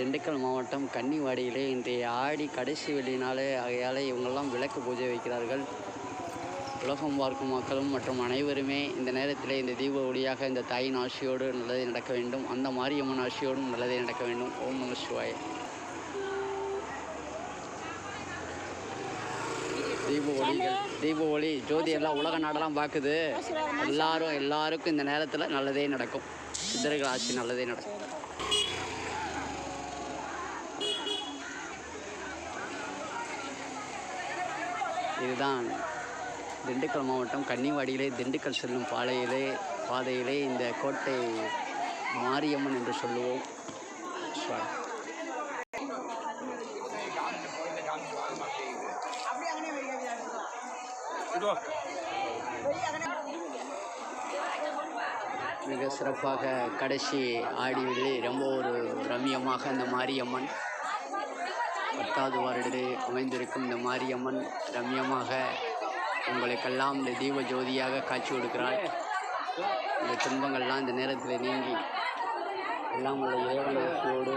திண்டுக்கல் மாவட்டம் கன்னிவாடியிலே இன்றைய ஆடி கடைசி வெள்ளினாலே ஆகையால் இவங்கெல்லாம் விளக்கு பூஜை வைக்கிறார்கள். உலகம் பார்க்கும் மக்களும் மற்றும் அனைவருமே இந்த நேரத்தில் இந்த தீப ஒளியாக இந்த தாயின் ஆசியோடு நல்லதே நடக்க வேண்டும், அந்த மாரியம்மன் ஆசியோடும் நல்லதே நடக்க வேண்டும். ஓம் நம சிவாய. தீப ஒளி ஜோதி எல்லாம் உலக நாடெல்லாம் பார்க்குது. எல்லாருக்கும் இந்த நேரத்தில் நல்லதே நடக்கும். சித்தர்கள் ஆட்சி நல்லதே நடக்கும். இதுதான் திண்டுக்கல் மாவட்டம் கன்னிவாடியிலே திண்டுக்கல் செல்லும் பாதையிலே இந்த கோட்டை மாரியம்மன் என்று சொல்லுவோம். மிக சிறப்பாக கடைசி ஆடி வெள்ளி ரொம்ப ஒரு ரம்மியமாக இந்த மாரியம்மன் 10வது வார்டிலே அமைந்திருக்கும் இந்த மாரியம்மன் ரம்மியமாக உங்களுக்கெல்லாம் இந்த தீப ஜோதியாக காட்சி கொடுக்கிறாள். இந்த துன்பங்கள்லாம் இந்த நேரத்தில் நீங்கி எல்லாம் உள்ள இறைவனோடு